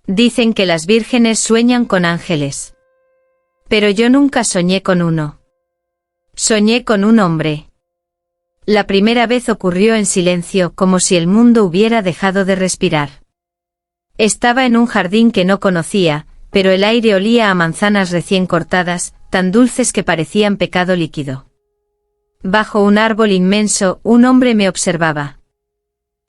Dicen que las vírgenes sueñan con ángeles. Pero yo nunca soñé con uno. Soñé con un hombre. La primera vez ocurrió en silencio, como si el mundo hubiera dejado de respirar. Estaba en un jardín que no conocía, pero el aire olía a manzanas recién cortadas, tan dulces que parecían pecado líquido. Bajo un árbol inmenso, un hombre me observaba.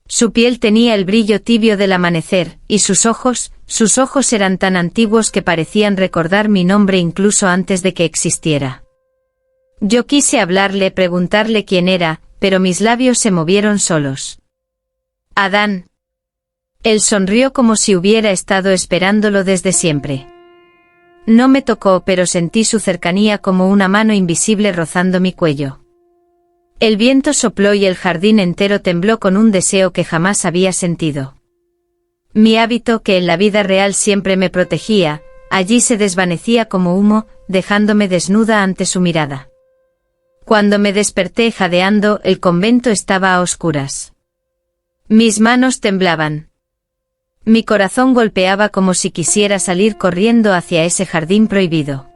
Su piel tenía el brillo tibio del amanecer, y sus ojos eran tan antiguos que parecían recordar mi nombre incluso antes de que existiera. Yo quise hablarle, preguntarle quién era, pero mis labios se movieron solos. Adán. Él sonrió como si hubiera estado esperándolo desde siempre. No me tocó, pero sentí su cercanía como una mano invisible rozando mi cuello. El viento sopló y el jardín entero tembló con un deseo que jamás había sentido. Mi hábito, que en la vida real siempre me protegía, allí se desvanecía como humo, dejándome desnuda ante su mirada. Cuando me desperté jadeando, el convento estaba a oscuras. Mis manos temblaban. Mi corazón golpeaba como si quisiera salir corriendo hacia ese jardín prohibido.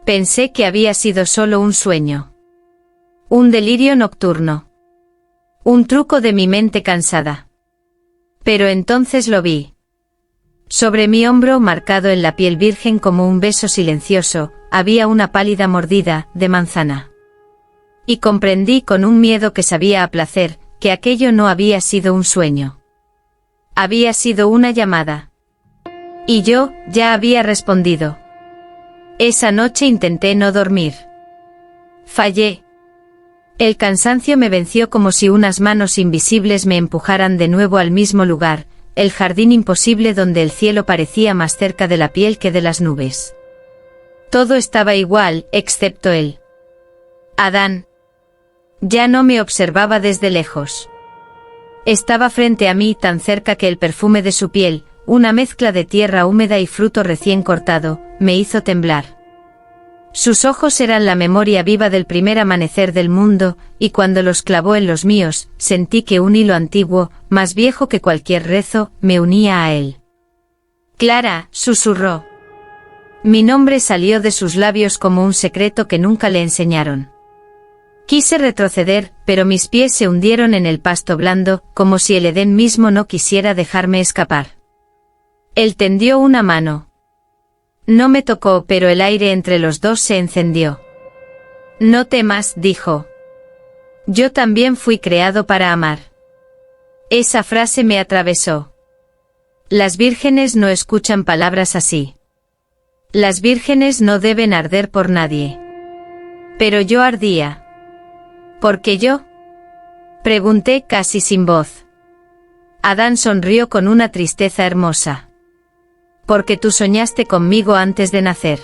Pensé que había sido solo un sueño. Un delirio nocturno. Un truco de mi mente cansada. Pero entonces lo vi. Sobre mi hombro, marcado en la piel virgen como un beso silencioso, había una pálida mordida de manzana. Y comprendí con un miedo que sabía a placer, que aquello no había sido un sueño. Había sido una llamada. Y yo, ya había respondido. Esa noche intenté no dormir. Fallé. El cansancio me venció como si unas manos invisibles me empujaran de nuevo al mismo lugar, el jardín imposible donde el cielo parecía más cerca de la piel que de las nubes. Todo estaba igual, excepto él. Adán. Ya no me observaba desde lejos. Estaba frente a mí, tan cerca que el perfume de su piel, una mezcla de tierra húmeda y fruto recién cortado, me hizo temblar. Sus ojos eran la memoria viva del primer amanecer del mundo, y cuando los clavó en los míos, sentí que un hilo antiguo, más viejo que cualquier rezo, me unía a él. Clara, susurró. Mi nombre salió de sus labios como un secreto que nunca le enseñaron. Quise retroceder, pero mis pies se hundieron en el pasto blando, como si el Edén mismo no quisiera dejarme escapar. Él tendió una mano. No me tocó, pero el aire entre los dos se encendió. No temas, dijo. Yo también fui creado para amar. Esa frase me atravesó. Las vírgenes no escuchan palabras así. Las vírgenes no deben arder por nadie. Pero yo ardía. ¿Por qué yo? Pregunté casi sin voz. Adán sonrió con una tristeza hermosa. Porque tú soñaste conmigo antes de nacer.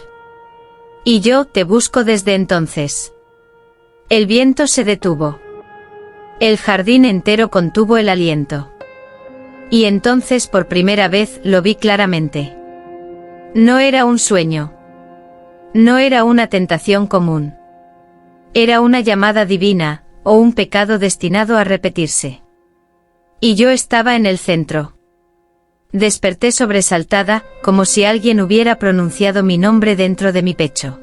Y yo te busco desde entonces. El viento se detuvo. El jardín entero contuvo el aliento. Y entonces por primera vez lo vi claramente. No era un sueño. No era una tentación común. Era una llamada divina, o un pecado destinado a repetirse. Y yo estaba en el centro. Desperté sobresaltada, como si alguien hubiera pronunciado mi nombre dentro de mi pecho.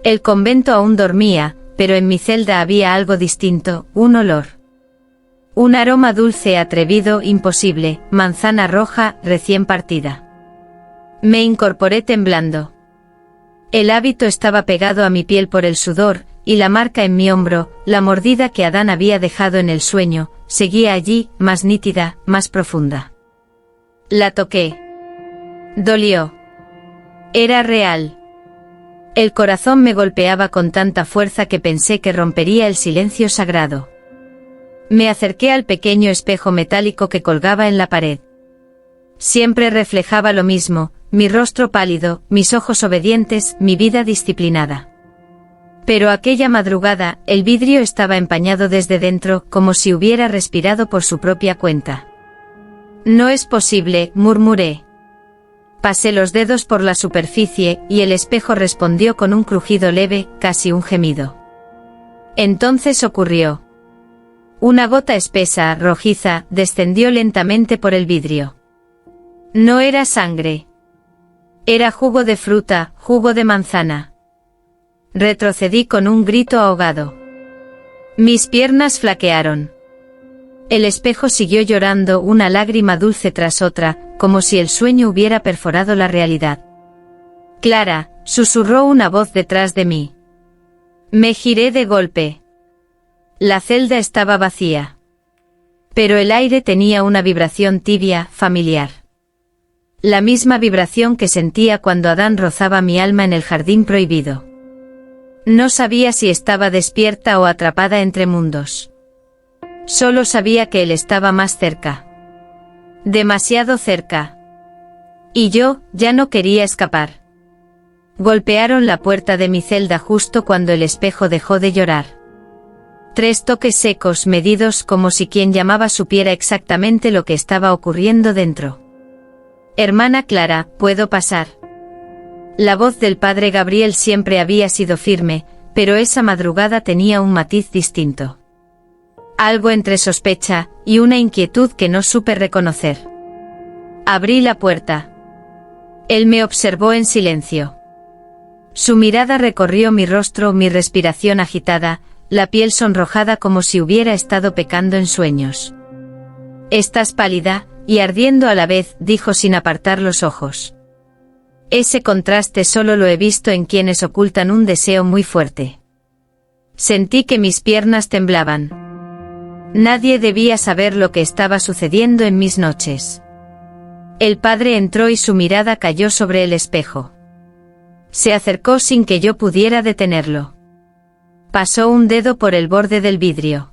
El convento aún dormía, pero en mi celda había algo distinto, un olor. Un aroma dulce, atrevido, imposible, manzana roja, recién partida. Me incorporé temblando. El hábito estaba pegado a mi piel por el sudor, y la marca en mi hombro, la mordida que Adán había dejado en el sueño, seguía allí, más nítida, más profunda. La toqué. Dolió. Era real. El corazón me golpeaba con tanta fuerza que pensé que rompería el silencio sagrado. Me acerqué al pequeño espejo metálico que colgaba en la pared. Siempre reflejaba lo mismo, mi rostro pálido, mis ojos obedientes, mi vida disciplinada. Pero aquella madrugada, el vidrio estaba empañado desde dentro, como si hubiera respirado por su propia cuenta. No es posible, murmuré. Pasé los dedos por la superficie, y el espejo respondió con un crujido leve, casi un gemido. Entonces ocurrió. Una gota espesa, rojiza, descendió lentamente por el vidrio. No era sangre. Era jugo de fruta, jugo de manzana. Retrocedí con un grito ahogado. Mis piernas flaquearon. El espejo siguió llorando una lágrima dulce tras otra, como si el sueño hubiera perforado la realidad. Clara, susurró una voz detrás de mí. Me giré de golpe. La celda estaba vacía. Pero el aire tenía una vibración tibia, familiar. La misma vibración que sentía cuando Adán rozaba mi alma en el jardín prohibido. No sabía si estaba despierta o atrapada entre mundos. Solo sabía que él estaba más cerca. Demasiado cerca. Y yo, ya no quería escapar. Golpearon la puerta de mi celda justo cuando el espejo dejó de llorar. 3 toques secos medidos como si quien llamaba supiera exactamente lo que estaba ocurriendo dentro. Hermana Clara, ¿puedo pasar? La voz del padre Gabriel siempre había sido firme, pero esa madrugada tenía un matiz distinto. Algo entre sospecha y una inquietud que no supe reconocer. Abrí la puerta. Él me observó en silencio. Su mirada recorrió mi rostro, mi respiración agitada, la piel sonrojada como si hubiera estado pecando en sueños. Estás pálida y ardiendo a la vez, dijo sin apartar los ojos. Ese contraste solo lo he visto en quienes ocultan un deseo muy fuerte. Sentí que mis piernas temblaban. Nadie debía saber lo que estaba sucediendo en mis noches. El padre entró y su mirada cayó sobre el espejo. Se acercó sin que yo pudiera detenerlo. Pasó un dedo por el borde del vidrio.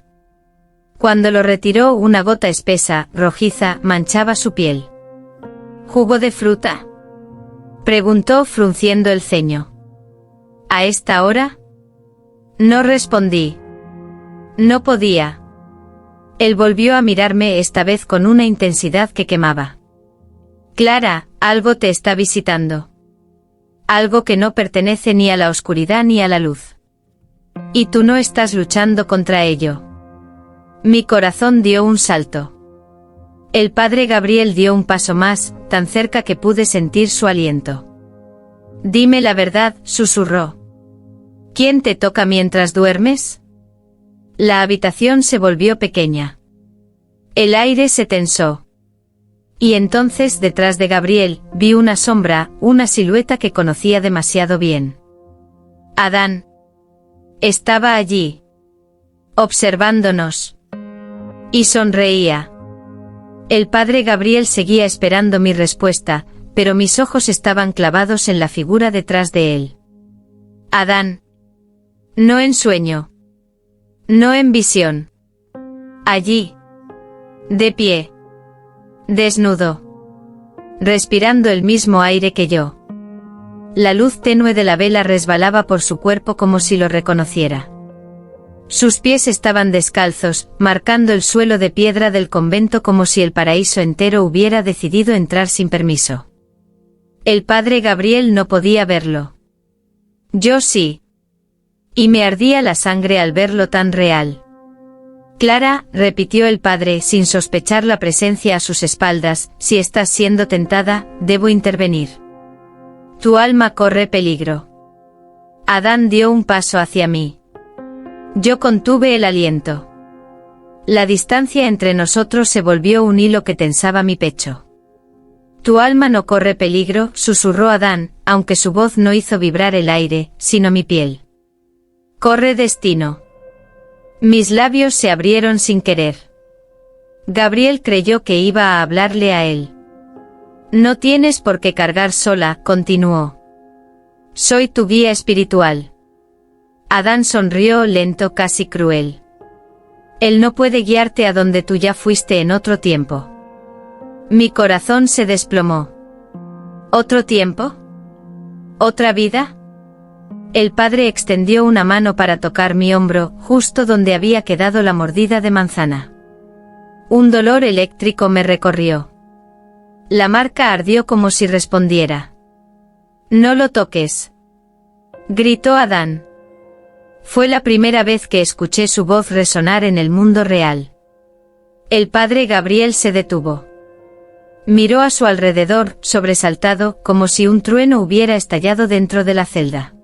Cuando lo retiró, una gota espesa, rojiza, manchaba su piel. ¿Jugo de fruta?, preguntó frunciendo el ceño. ¿A esta hora? No respondí. No podía. Él volvió a mirarme, esta vez con una intensidad que quemaba. Clara, algo te está visitando. Algo que no pertenece ni a la oscuridad ni a la luz. Y tú no estás luchando contra ello. Mi corazón dio un salto. El padre Gabriel dio un paso más, tan cerca que pude sentir su aliento. Dime la verdad, susurró. ¿Quién te toca mientras duermes? La habitación se volvió pequeña. El aire se tensó. Y entonces, detrás de Gabriel, vi una sombra, una silueta que conocía demasiado bien. Adán. Estaba allí. Observándonos. Y sonreía. El padre Gabriel seguía esperando mi respuesta, pero mis ojos estaban clavados en la figura detrás de él. Adán. No en sueño. No en visión. Allí. De pie. Desnudo. Respirando el mismo aire que yo. La luz tenue de la vela resbalaba por su cuerpo como si lo reconociera. Sus pies estaban descalzos, marcando el suelo de piedra del convento como si el paraíso entero hubiera decidido entrar sin permiso. El padre Gabriel no podía verlo. Yo sí. Y me ardía la sangre al verlo tan real. Clara, repitió el padre sin sospechar la presencia a sus espaldas, si estás siendo tentada, debo intervenir. Tu alma corre peligro. Adán dio un paso hacia mí. Yo contuve el aliento. La distancia entre nosotros se volvió un hilo que tensaba mi pecho. Tu alma no corre peligro, susurró Adán, aunque su voz no hizo vibrar el aire, sino mi piel. Corre destino. Mis labios se abrieron sin querer. Gabriel creyó que iba a hablarle a él. No tienes por qué cargar sola, continuó. Soy tu guía espiritual. Adán sonrió lento, casi cruel. Él no puede guiarte a donde tú ya fuiste en otro tiempo. Mi corazón se desplomó. ¿Otro tiempo? ¿Otra vida? El padre extendió una mano para tocar mi hombro, justo donde había quedado la mordida de manzana. Un dolor eléctrico me recorrió. La marca ardió como si respondiera. No lo toques. Gritó Adán. Fue la primera vez que escuché su voz resonar en el mundo real. El padre Gabriel se detuvo. Miró a su alrededor, sobresaltado, como si un trueno hubiera estallado dentro de la celda.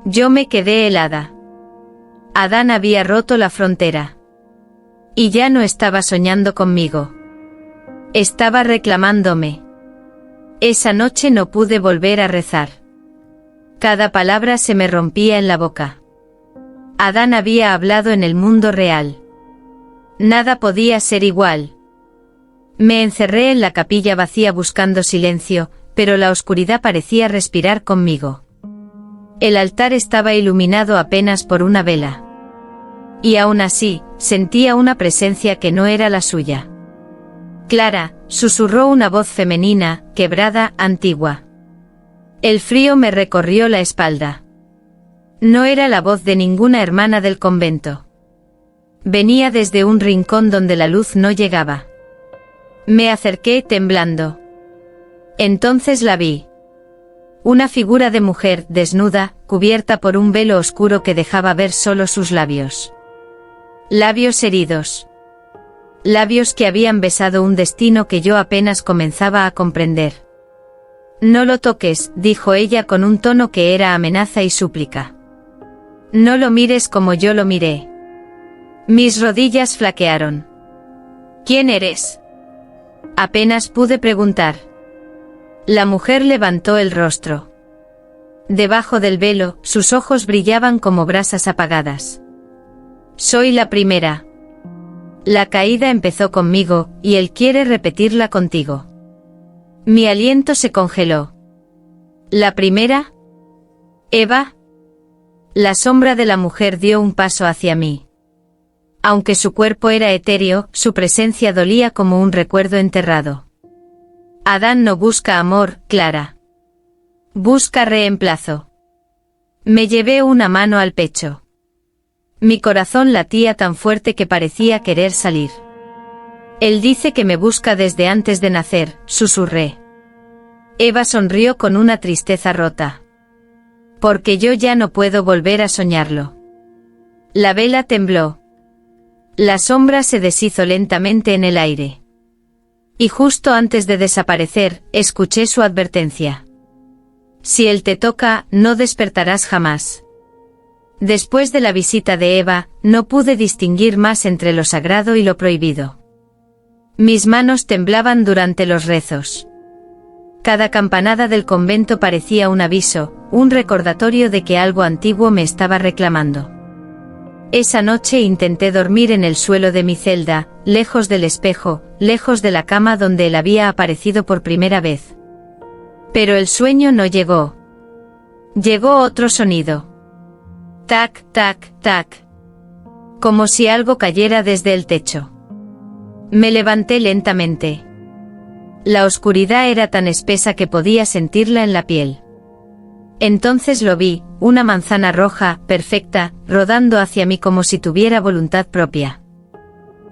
Yo me quedé helada. Adán había roto la frontera. Y ya no estaba soñando conmigo. Estaba reclamándome. Esa noche no pude volver a rezar. Cada palabra se me rompía en la boca. Adán había hablado en el mundo real. Nada podía ser igual. Me encerré en la capilla vacía buscando silencio, pero la oscuridad parecía respirar conmigo. El altar estaba iluminado apenas por una vela. Y aún así, sentía una presencia que no era la suya. Clara, susurró una voz femenina, quebrada, antigua. El frío me recorrió la espalda. No era la voz de ninguna hermana del convento. Venía desde un rincón donde la luz no llegaba. Me acerqué temblando. Entonces la vi. Una figura de mujer, desnuda, cubierta por un velo oscuro que dejaba ver solo sus labios. Labios heridos. Labios que habían besado un destino que yo apenas comenzaba a comprender. No lo toques, dijo ella con un tono que era amenaza y súplica. No lo mires como yo lo miré. Mis rodillas flaquearon. ¿Quién eres? Apenas pude preguntar. La mujer levantó el rostro. Debajo del velo, sus ojos brillaban como brasas apagadas. Soy la primera. La caída empezó conmigo, y él quiere repetirla contigo. Mi aliento se congeló. ¿La primera? ¿Eva? La sombra de la mujer dio un paso hacia mí. Aunque su cuerpo era etéreo, su presencia dolía como un recuerdo enterrado. Adán no busca amor, Clara. Busca reemplazo. Me llevé una mano al pecho. Mi corazón latía tan fuerte que parecía querer salir. Él dice que me busca desde antes de nacer, susurré. Eva sonrió con una tristeza rota. Porque yo ya no puedo volver a soñarlo. La vela tembló. La sombra se deshizo lentamente en el aire. Y justo antes de desaparecer, escuché su advertencia. Si él te toca, no despertarás jamás. Después de la visita de Eva, no pude distinguir más entre lo sagrado y lo prohibido. Mis manos temblaban durante los rezos. Cada campanada del convento parecía un aviso, un recordatorio de que algo antiguo me estaba reclamando. Esa noche intenté dormir en el suelo de mi celda, lejos del espejo, lejos de la cama donde él había aparecido por primera vez. Pero el sueño no llegó. Llegó otro sonido. Tac, tac, tac. Como si algo cayera desde el techo. Me levanté lentamente. La oscuridad era tan espesa que podía sentirla en la piel. Entonces lo vi, una manzana roja, perfecta, rodando hacia mí como si tuviera voluntad propia.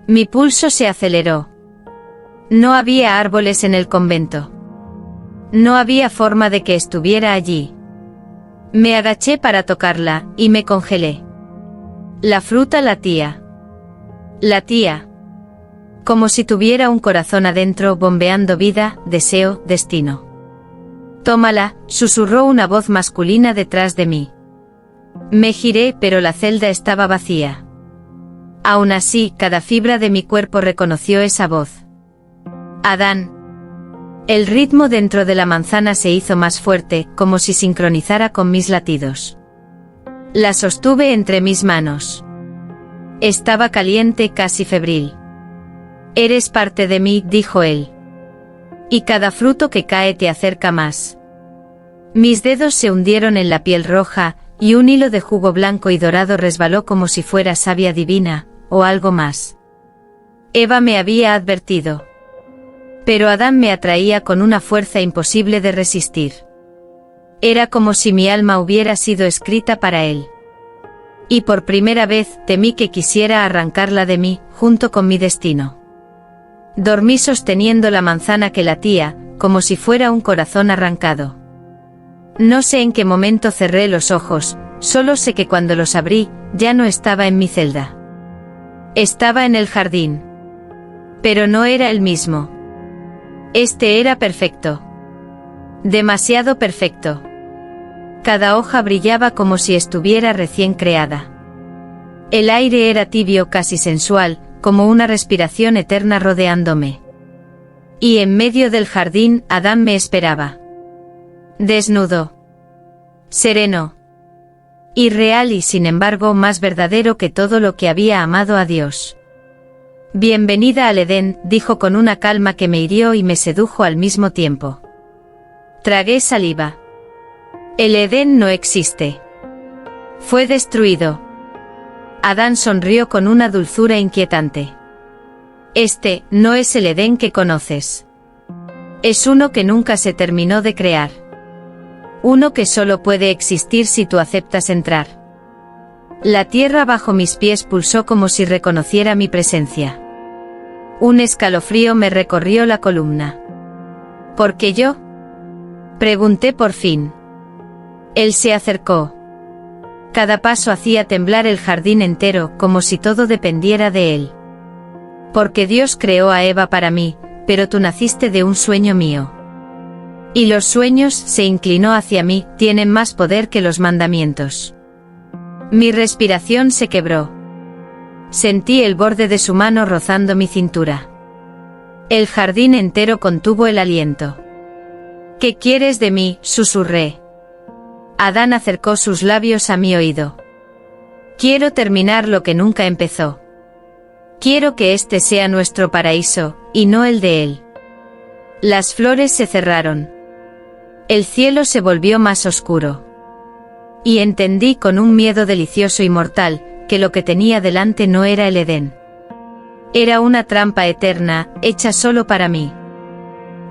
Mi pulso se aceleró. No había árboles en el convento. No había forma de que estuviera allí. Me agaché para tocarla, y me congelé. La fruta latía. Latía. Como si tuviera un corazón adentro bombeando vida, deseo, destino. Tómala, susurró una voz masculina detrás de mí. Me giré, pero la celda estaba vacía. Aún así, cada fibra de mi cuerpo reconoció esa voz. Adán. El ritmo dentro de la manzana se hizo más fuerte, como si sincronizara con mis latidos. La sostuve entre mis manos. Estaba caliente, casi febril. Eres parte de mí, dijo él. Y cada fruto que cae te acerca más. Mis dedos se hundieron en la piel roja, y un hilo de jugo blanco y dorado resbaló como si fuera savia divina, o algo más. Eva me había advertido. Pero Adán me atraía con una fuerza imposible de resistir. Era como si mi alma hubiera sido escrita para él. Y por primera vez temí que quisiera arrancarla de mí, junto con mi destino. Dormí sosteniendo la manzana que latía, como si fuera un corazón arrancado. No sé en qué momento cerré los ojos, solo sé que cuando los abrí, ya no estaba en mi celda. Estaba en el jardín. Pero no era el mismo. Este era perfecto. Demasiado perfecto. Cada hoja brillaba como si estuviera recién creada. El aire era tibio, casi sensual, como una respiración eterna rodeándome. Y en medio del jardín, Adán me esperaba. Desnudo. Sereno. Irreal y sin embargo más verdadero que todo lo que había amado a Dios. Bienvenida al Edén, dijo con una calma que me hirió y me sedujo al mismo tiempo. Tragué saliva. El Edén no existe. Fue destruido. Adán sonrió con una dulzura inquietante. Este no es el Edén que conoces. Es uno que nunca se terminó de crear. Uno que solo puede existir si tú aceptas entrar. La tierra bajo mis pies pulsó como si reconociera mi presencia. Un escalofrío me recorrió la columna. ¿Por qué yo? Pregunté por fin. Él se acercó. Cada paso hacía temblar el jardín entero, como si todo dependiera de él. Porque Dios creó a Eva para mí, pero tú naciste de un sueño mío. Y los sueños, se inclinó hacia mí, tienen más poder que los mandamientos. Mi respiración se quebró. Sentí el borde de su mano rozando mi cintura. El jardín entero contuvo el aliento. ¿Qué quieres de mí?, susurré. Adán acercó sus labios a mi oído. Quiero terminar lo que nunca empezó. Quiero que este sea nuestro paraíso, y no el de él. Las flores se cerraron. El cielo se volvió más oscuro. Y entendí con un miedo delicioso y mortal, que lo que tenía delante no era el Edén. Era una trampa eterna, hecha solo para mí.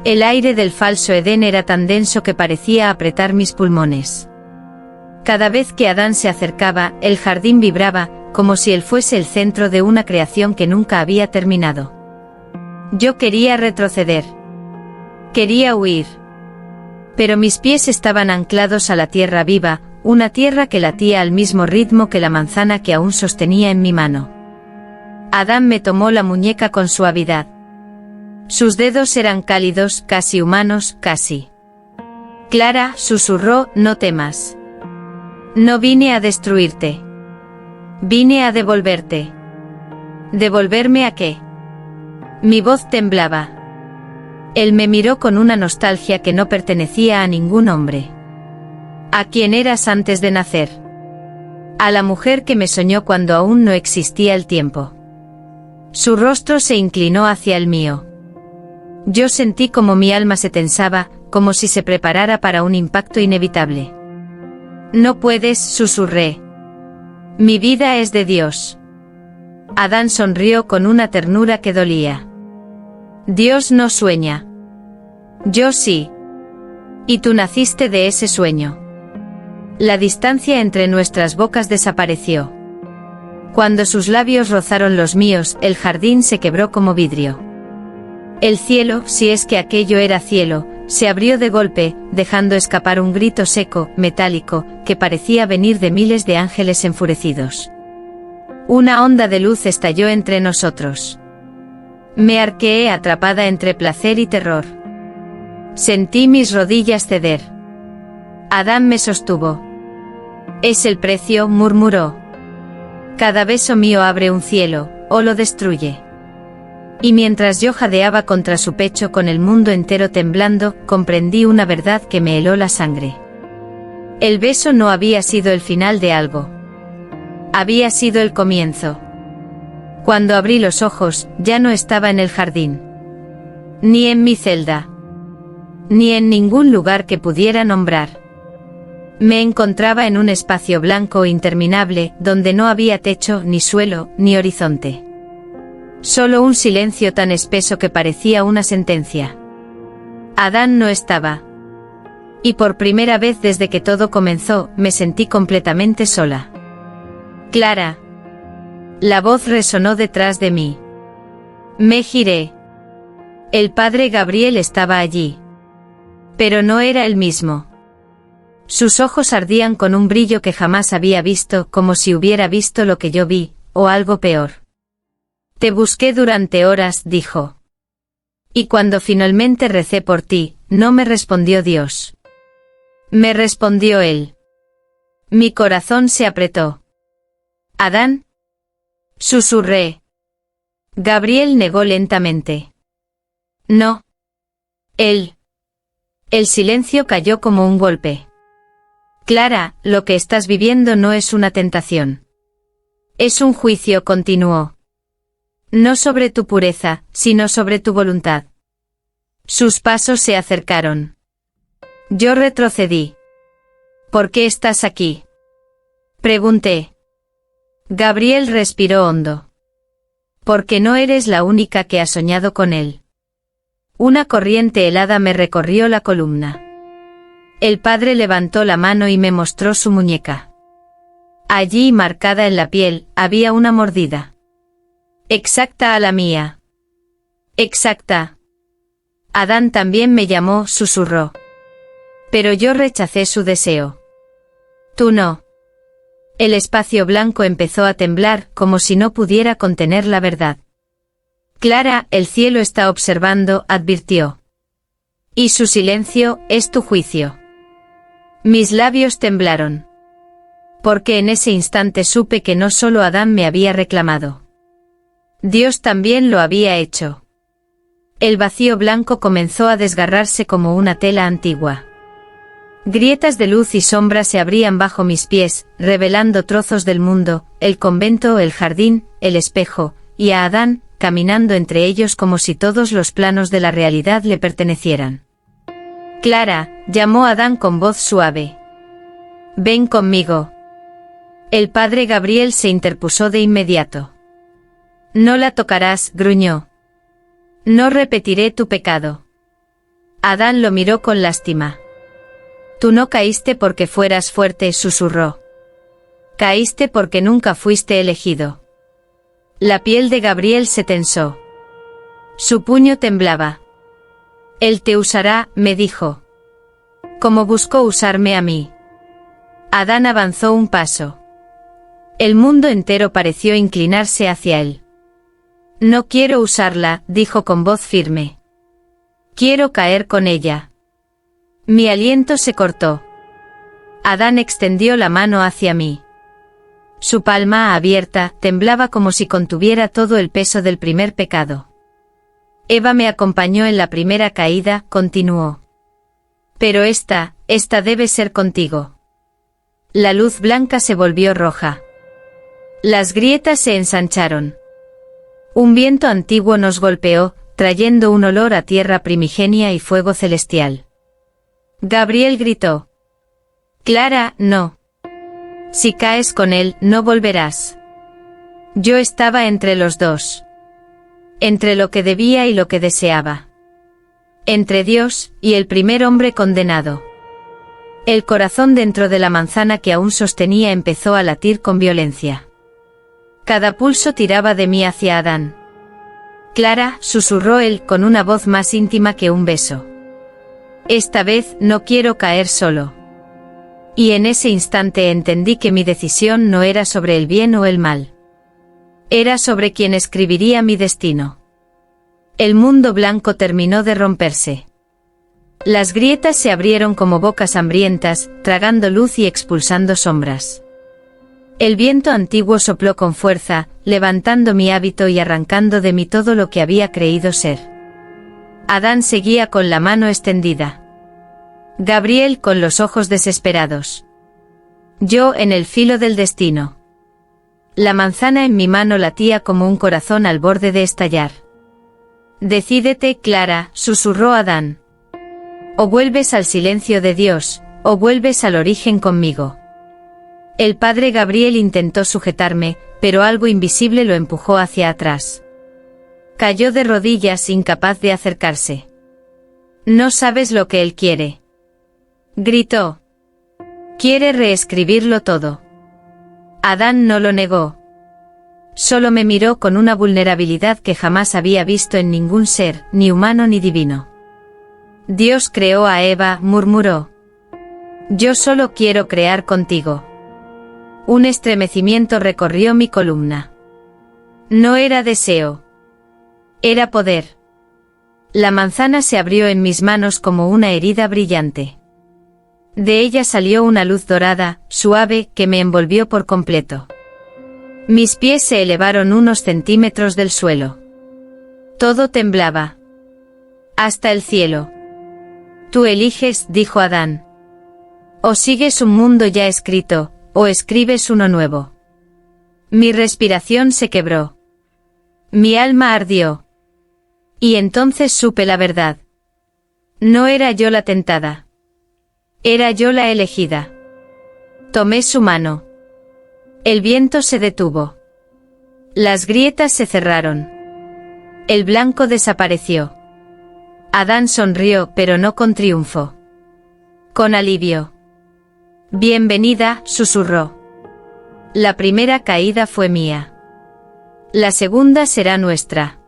El aire del falso Edén era tan denso que parecía apretar mis pulmones. Cada vez que Adán se acercaba, el jardín vibraba, como si él fuese el centro de una creación que nunca había terminado. Yo quería retroceder. Quería huir. Pero mis pies estaban anclados a la tierra viva, una tierra que latía al mismo ritmo que la manzana que aún sostenía en mi mano. Adán me tomó la muñeca con suavidad. Sus dedos eran cálidos, casi humanos, casi. Clara, susurró, no temas. No vine a destruirte. Vine a devolverte. ¿Devolverme a qué? Mi voz temblaba. Él me miró con una nostalgia que no pertenecía a ningún hombre. ¿A quién eras antes de nacer? A la mujer que me soñó cuando aún no existía el tiempo. Su rostro se inclinó hacia el mío. Yo sentí como mi alma se tensaba, como si se preparara para un impacto inevitable. No puedes, susurré. Mi vida es de Dios. Adán sonrió con una ternura que dolía. Dios no sueña. Yo sí. Y tú naciste de ese sueño. La distancia entre nuestras bocas desapareció. Cuando sus labios rozaron los míos, el jardín se quebró como vidrio. El cielo, si es que aquello era cielo, se abrió de golpe, dejando escapar un grito seco, metálico, que parecía venir de miles de ángeles enfurecidos. Una onda de luz estalló entre nosotros. Me arqueé atrapada entre placer y terror. Sentí mis rodillas ceder. Adán me sostuvo. Es el precio, murmuró. Cada beso mío abre un cielo, o lo destruye. Y mientras yo jadeaba contra su pecho con el mundo entero temblando, comprendí una verdad que me heló la sangre. El beso no había sido el final de algo. Había sido el comienzo. Cuando abrí los ojos, ya no estaba en el jardín. Ni en mi celda. Ni en ningún lugar que pudiera nombrar. Me encontraba en un espacio blanco interminable, donde no había techo, ni suelo, ni horizonte. Solo un silencio tan espeso que parecía una sentencia. Adán no estaba. Y por primera vez desde que todo comenzó, me sentí completamente sola. Clara. La voz resonó detrás de mí. Me giré. El padre Gabriel estaba allí. Pero no era el mismo. Sus ojos ardían con un brillo que jamás había visto, como si hubiera visto lo que yo vi, o algo peor. Te busqué durante horas, dijo. Y cuando finalmente recé por ti, no me respondió Dios. Me respondió Él. Mi corazón se apretó. ¿Adán? Susurré. Gabriel negó lentamente. No. Él. El silencio cayó como un golpe. Clara, lo que estás viviendo no es una tentación. Es un juicio, continuó. No sobre tu pureza, sino sobre tu voluntad. Sus pasos se acercaron. Yo retrocedí. ¿Por qué estás aquí? Pregunté. Gabriel respiró hondo. Porque no eres la única que ha soñado con él. Una corriente helada me recorrió la columna. El padre levantó la mano y me mostró su muñeca. Allí, marcada en la piel, había una mordida. Exacta a la mía. Exacta. Adán también me llamó, susurró. Pero yo rechacé su deseo. Tú no. El espacio blanco empezó a temblar, como si no pudiera contener la verdad. Clara, el cielo está observando, advirtió. Y su silencio es tu juicio. Mis labios temblaron. Porque en ese instante supe que no solo Adán me había reclamado. Dios también lo había hecho. El vacío blanco comenzó a desgarrarse como una tela antigua. Grietas de luz y sombra se abrían bajo mis pies, revelando trozos del mundo, el convento, el jardín, el espejo, y a Adán, caminando entre ellos como si todos los planos de la realidad le pertenecieran. Clara, llamó Adán con voz suave. Ven conmigo. El padre Gabriel se interpuso de inmediato. No la tocarás, gruñó. No repetiré tu pecado. Adán lo miró con lástima. Tú no caíste porque fueras fuerte, susurró. Caíste porque nunca fuiste elegido. La piel de Gabriel se tensó. Su puño temblaba. Él te usará, me dijo. Como buscó usarme a mí. Adán avanzó un paso. El mundo entero pareció inclinarse hacia él. No quiero usarla, dijo con voz firme. Quiero caer con ella. Mi aliento se cortó. Adán extendió la mano hacia mí. Su palma abierta temblaba como si contuviera todo el peso del primer pecado. Eva me acompañó en la primera caída, continuó. Pero esta debe ser contigo. La luz blanca se volvió roja. Las grietas se ensancharon. Un viento antiguo nos golpeó, trayendo un olor a tierra primigenia y fuego celestial. Gabriel gritó. Clara, no. Si caes con él, no volverás. Yo estaba entre los dos. Entre lo que debía y lo que deseaba. Entre Dios y el primer hombre condenado. El corazón dentro de la manzana que aún sostenía empezó a latir con violencia. Cada pulso tiraba de mí hacia Adán. Clara, susurró él con una voz más íntima que un beso. Esta vez no quiero caer solo. Y en ese instante entendí que mi decisión no era sobre el bien o el mal. Era sobre quien escribiría mi destino. El mundo blanco terminó de romperse. Las grietas se abrieron como bocas hambrientas, tragando luz y expulsando sombras. El viento antiguo sopló con fuerza, levantando mi hábito y arrancando de mí todo lo que había creído ser. Adán seguía con la mano extendida. Gabriel con los ojos desesperados. Yo en el filo del destino. La manzana en mi mano latía como un corazón al borde de estallar. Decídete, Clara, susurró Adán. O vuelves al silencio de Dios, o vuelves al origen conmigo. El padre Gabriel intentó sujetarme, pero algo invisible lo empujó hacia atrás. Cayó de rodillas incapaz de acercarse. No sabes lo que él quiere. Gritó. Quiere reescribirlo todo. Adán no lo negó. Solo me miró con una vulnerabilidad que jamás había visto en ningún ser, ni humano ni divino. Dios creó a Eva, murmuró. Yo solo quiero crear contigo. Un estremecimiento recorrió mi columna. No era deseo. Era poder. La manzana se abrió en mis manos como una herida brillante. De ella salió una luz dorada, suave, que me envolvió por completo. Mis pies se elevaron unos centímetros del suelo. Todo temblaba. Hasta el cielo. Tú eliges, dijo Adán. O sigues un mundo ya escrito, o escribes uno nuevo. Mi respiración se quebró. Mi alma ardió. Y entonces supe la verdad. No era yo la tentada. Era yo la elegida. Tomé su mano. El viento se detuvo. Las grietas se cerraron. El blanco desapareció. Adán sonrió, pero no con triunfo. Con alivio. Bienvenida, susurró. La primera caída fue mía. La segunda será nuestra.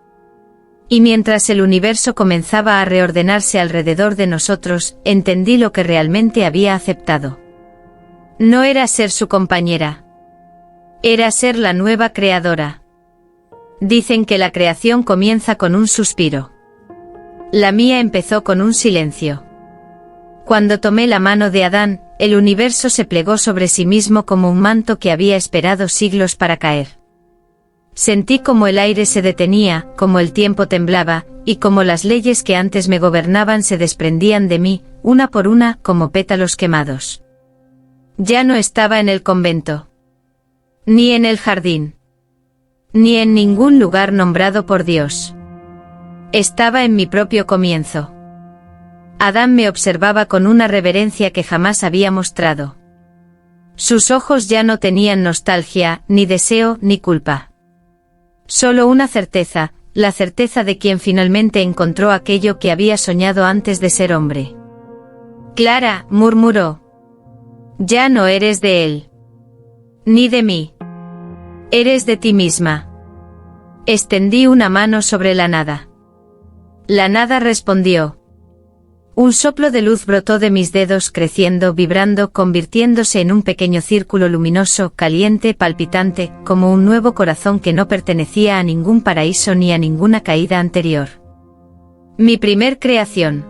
Y mientras el universo comenzaba a reordenarse alrededor de nosotros, entendí lo que realmente había aceptado. No era ser su compañera. Era ser la nueva creadora. Dicen que la creación comienza con un suspiro. La mía empezó con un silencio. Cuando tomé la mano de Adán, el universo se plegó sobre sí mismo como un manto que había esperado siglos para caer. Sentí como el aire se detenía, como el tiempo temblaba, y como las leyes que antes me gobernaban se desprendían de mí, una por una, como pétalos quemados. Ya no estaba en el convento. Ni en el jardín. Ni en ningún lugar nombrado por Dios. Estaba en mi propio comienzo. Adán me observaba con una reverencia que jamás había mostrado. Sus ojos ya no tenían nostalgia, ni deseo, ni culpa. Solo una certeza, la certeza de quien finalmente encontró aquello que había soñado antes de ser hombre. Clara, murmuró. Ya no eres de él. Ni de mí. Eres de ti misma. Extendí una mano sobre la nada. La nada respondió. Un soplo de luz brotó de mis dedos creciendo, vibrando, convirtiéndose en un pequeño círculo luminoso, caliente, palpitante, como un nuevo corazón que no pertenecía a ningún paraíso ni a ninguna caída anterior. Mi primer creación.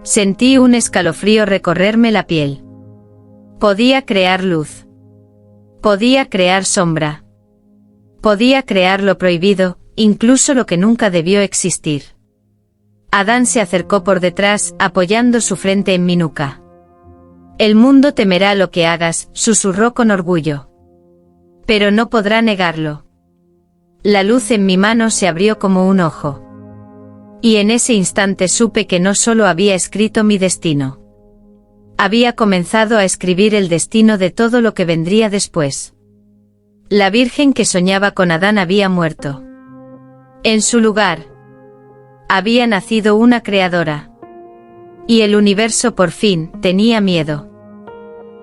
Sentí un escalofrío recorrerme la piel. Podía crear luz. Podía crear sombra. Podía crear lo prohibido, incluso lo que nunca debió existir. Adán se acercó por detrás, apoyando su frente en mi nuca. El mundo temerá lo que hagas, susurró con orgullo. Pero no podrá negarlo. La luz en mi mano se abrió como un ojo. Y en ese instante supe que no solo había escrito mi destino. Había comenzado a escribir el destino de todo lo que vendría después. La virgen que soñaba con Adán había muerto. En su lugar, había nacido una creadora. Y el universo por fin tenía miedo.